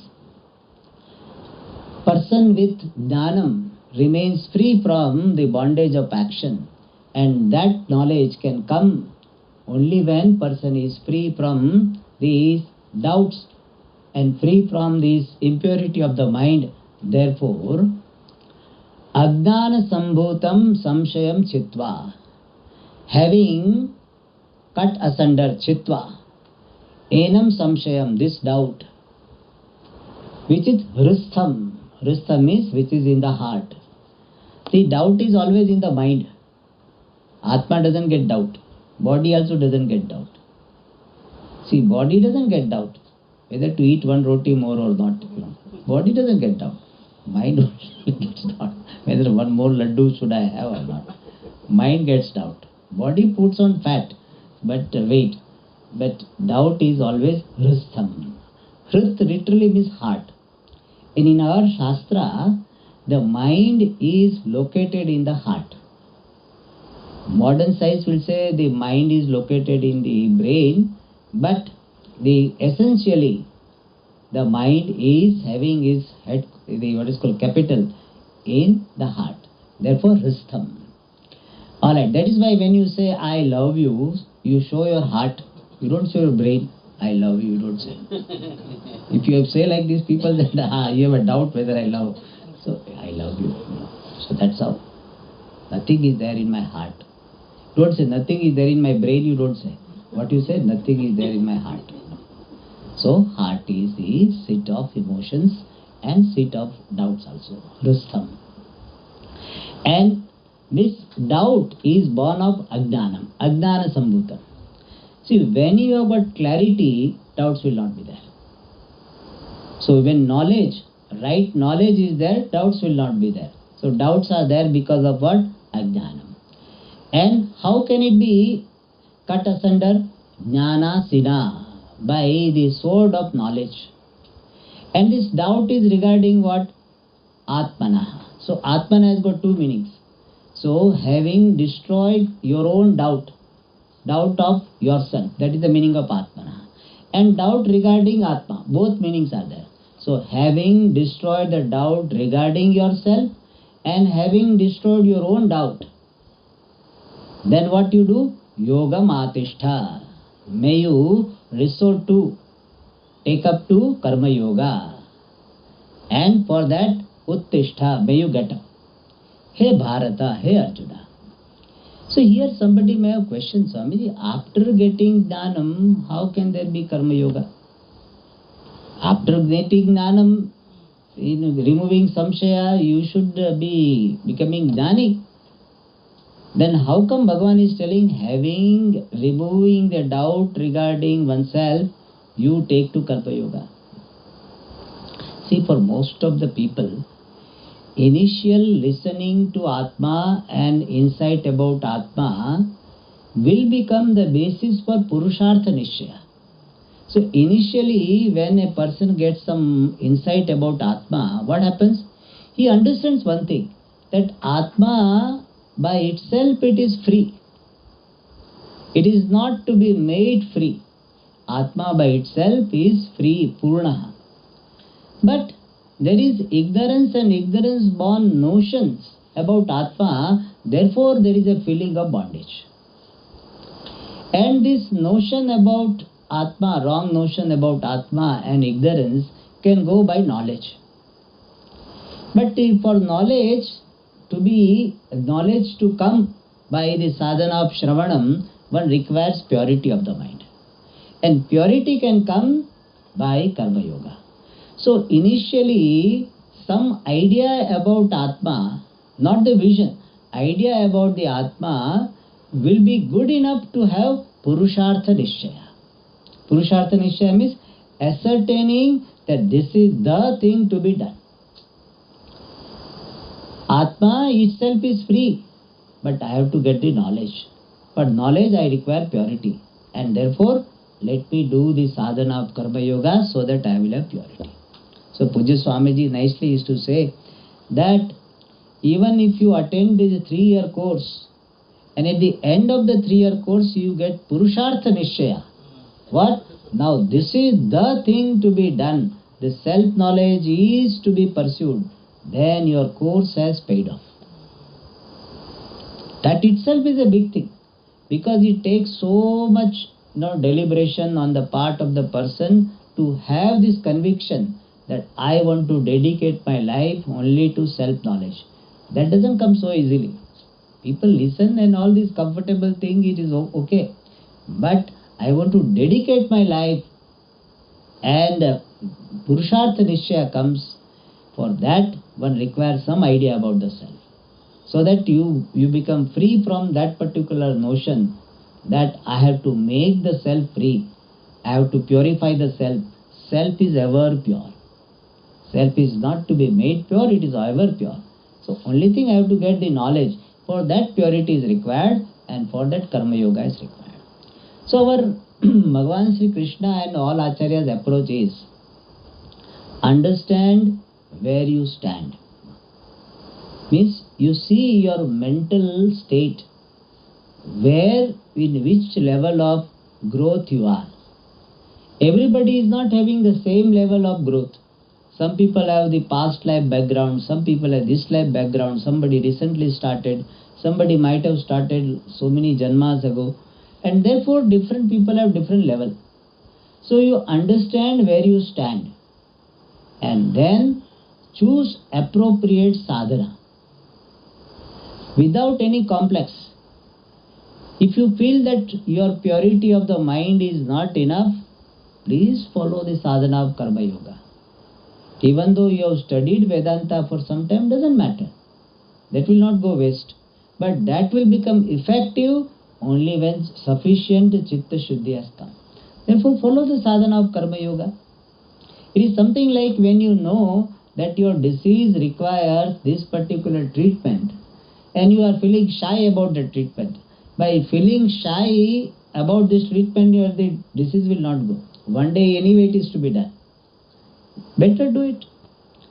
person with jnanam remains free from the bondage of action, and that knowledge can come only when person is free from these doubts and free from this impurity of the mind. Therefore, ajnana sambhutam samshayam chitva, having cut asunder chitva, enam samshayam, this doubt, which is hristham. Hristham means which is in the heart. See, doubt is always in the mind. Atma doesn't get doubt. Body also doesn't get doubt. See, body doesn't get doubt whether to eat one roti more or not. Body doesn't get doubt. Mind gets doubt whether one more laddu should I have or not. Mind gets doubt. Body puts on fat, but weight. But doubt is always hristham. Hrith literally means heart. And in our Shastra, the mind is located in the heart. Modern science will say the mind is located in the brain, but essentially the mind is having its head, what is called capital, in the heart. Therefore, hristham. Alright, that is why when you say I love you, you show your heart. You don't show your brain. I love you, you don't say. If you say like these people, then you have a doubt whether I love. So, I love you. So that's how. Nothing is there in my heart. Don't say nothing is there in my brain, you don't say. What you say? Nothing is there in my heart. So, heart is the seat of emotions and seat of doubts also. Hristham. And this doubt is born of ajnanam. Ajnana sambhutam. See, when you have got clarity, doubts will not be there. So, when knowledge, right knowledge is there, doubts will not be there. So, doubts are there because of what? Ajnanam. And how can it be cut asunder? Jnana sina, by the sword of knowledge. And this doubt is regarding what? Atmana. So Atmana has got two meanings. So having destroyed your own doubt, doubt of yourself, that is the meaning of Atmana. And doubt regarding Atma, both meanings are there. So having destroyed the doubt regarding yourself and having destroyed your own doubt, then what you do? Yoga matishtha. May you resort to, take up to karma yoga. And for that, uttishtha, may you get up. Hey Bharata, hey Arjuna. So here somebody may have questioned, Swamiji, after getting jnanam, how can there be karma yoga? After getting jnanam, removing samshaya, you should be becoming jnani. Then how come Bhagavan is telling, removing the doubt regarding oneself, you take to Karma Yoga? See, for most of the people, initial listening to Atma and insight about Atma will become the basis for Purushartha Nishchaya. So initially, when a person gets some insight about Atma, what happens? He understands one thing, that Atma by itself it is free. It is not to be made free. Atma by itself is free, Purnaha. But there is ignorance and ignorance born notions about Atma, therefore there is a feeling of bondage. And this notion about Atma, wrong notion about Atma and ignorance can go by knowledge. But for knowledge to come by the sadhana of Shravanam, one requires purity of the mind. And purity can come by Karma Yoga. So initially, some idea about Atma, not the vision, idea about the Atma will be good enough to have Purushartha Nishchaya. Purushartha Nishchaya means ascertaining that this is the thing to be done. Atma itself is free, but I have to get the knowledge. For knowledge I require purity, and therefore let me do the sadhana of Karma Yoga so that I will have purity. So Pujya Swamiji nicely used to say that even if you attend this 3-year course, and at the end of the 3-year course you get Purushartha Nishchaya. What? Now this is the thing to be done. The self-knowledge is to be pursued. Then your course has paid off. That itself is a big thing, because it takes so much deliberation on the part of the person to have this conviction that I want to dedicate my life only to self-knowledge. That doesn't come so easily. People listen and all these comfortable thing, it is okay. But I want to dedicate my life, and Purushartha Nishchaya comes. For that one requires some idea about the self, so that you become free from that particular notion that I have to make the self free, I have to purify the self. Self is ever pure. Self is not to be made pure, it is ever pure. So only thing I have to get the knowledge. For that purity is required, and for that Karma Yoga is required. So our Bhagavan Sri Krishna and all Acharyas' approach is understand where you stand. Means you see your mental state, where, in which level of growth you are. Everybody is not having the same level of growth. Some people have the past life background, some people have this life background, somebody recently started, somebody might have started so many janmas ago, and therefore different people have different level. So you understand where you stand, and then choose appropriate sadhana without any complex. If you feel that your purity of the mind is not enough, please follow the sadhana of Karma Yoga. Even though you have studied Vedanta for some time, doesn't matter. That will not go waste. But that will become effective only when sufficient Chitta Shuddhi has come. Therefore follow the sadhana of Karma Yoga. It is something like when you know that your disease requires this particular treatment, and you are feeling shy about the treatment. By feeling shy about this treatment, the disease will not go. One day anyway it is to be done. Better do it.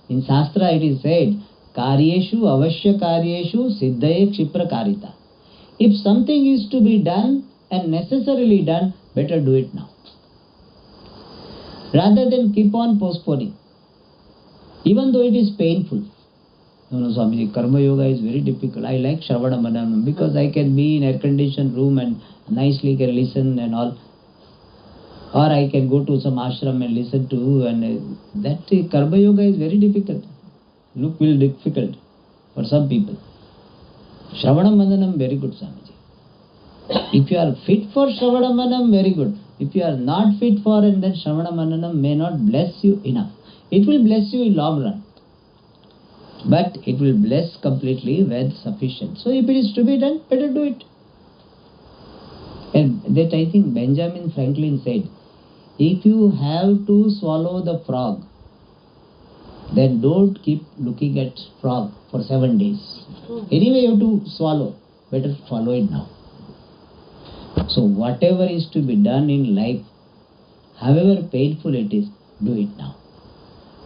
In Shastra it is said, Karyeshu avashya karyeshu siddhaye kshipra karita. If something is to be done and necessarily done, better do it now, rather than keep on postponing, even though it is painful. No, Swamiji, Karma Yoga is very difficult. I like Shravana Mananam because I can be in air-conditioned room and nicely can listen and all. Or I can go to some ashram and listen to, and that Karma Yoga is very difficult. Look, very difficult for some people. Shravana Mananam, very good, Swamiji. If you are fit for Shravana Mananam, very good. If you are not fit for, and then Shravana Mananam may not bless you enough. It will bless you in long run, but it will bless completely when sufficient. So if it is to be done, better do it. And that I think Benjamin Franklin said, if you have to swallow the frog, then don't keep looking at frog for 7 days. Anyway you have to swallow, better follow it now. So whatever is to be done in life, however painful it is, do it now.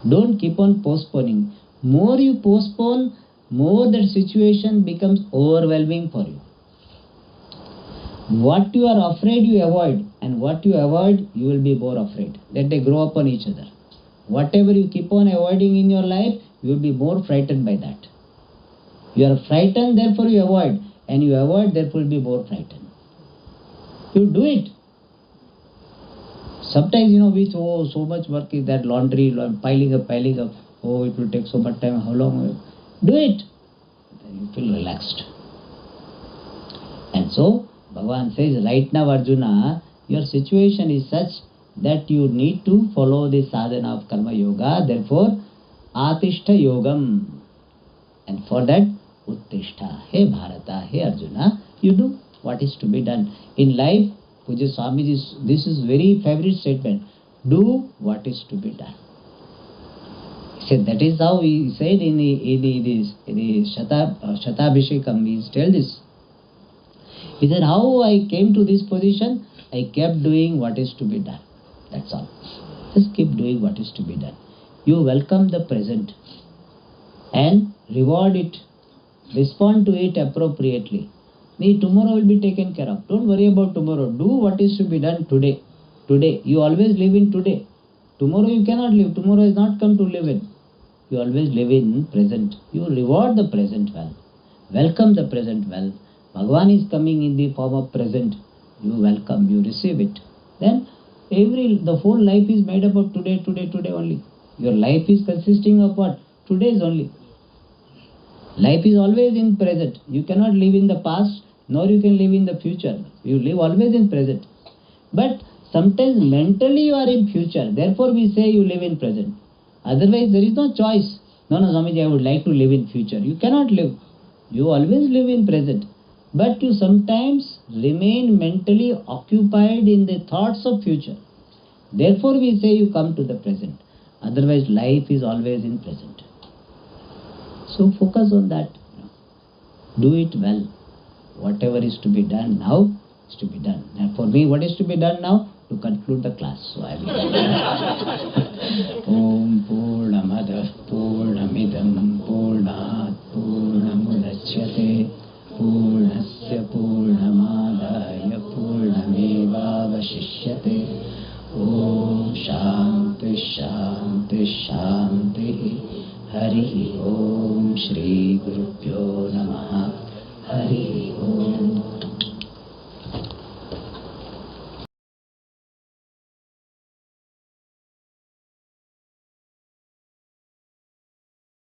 Don't keep on postponing. More you postpone, more that situation becomes overwhelming for you. What you are afraid you avoid, and what you avoid you will be more afraid. That they grow upon each other. Whatever you keep on avoiding in your life, you will be more frightened by that. You are frightened, therefore you avoid, and you avoid, therefore you will be more frightened. You do it. Sometimes we so much work is that laundry, piling up. Oh, it will take so much time. How long? Do it. Then you feel relaxed. And so Bhagavan says, right now Arjuna, your situation is such that you need to follow the sadhana of Karma Yoga. Therefore, Atishta Yogam. And for that, Uttishta. Hey Bharata, hey Arjuna, you do what is to be done. In life, Pujya Swamiji's, this is very favorite statement. Do what is to be done. He said, that is how he said in the Shatabhishekam, he tell this. He said, how I came to this position, I kept doing what is to be done. That's all. Just keep doing what is to be done. You welcome the present and reward it. Respond to it appropriately. The tomorrow will be taken care of. Don't worry about tomorrow. Do what is to be done today. Today. You always live in today. Tomorrow you cannot live. Tomorrow is not come to live in. You always live in present. You reward the present well. Welcome the present well. Bhagavan is coming in the form of present. You welcome, you receive it. Then the whole life is made up of today, today, today only. Your life is consisting of what? Today's only. Life is always in present. You cannot live in the past, nor you can live in the future. You live always in present. But sometimes mentally you are in future. Therefore we say you live in present. Otherwise there is no choice. No, Swamiji, I would like to live in future. You cannot live. You always live in present. But you sometimes remain mentally occupied in the thoughts of future. Therefore we say you come to the present. Otherwise life is always in present. So focus on that. Do it well. Whatever is to be done now is to be done. And for me, what is to be done now? To conclude the class. So I will. Om Purnamada Purnamidam Purnat Purnamudachyate Purnasya Purnamadaya Purnamevavashishyate. Om Shanti Shanti Shanti. Hari Om Shri Gurubhyo Namaha. Hari Om.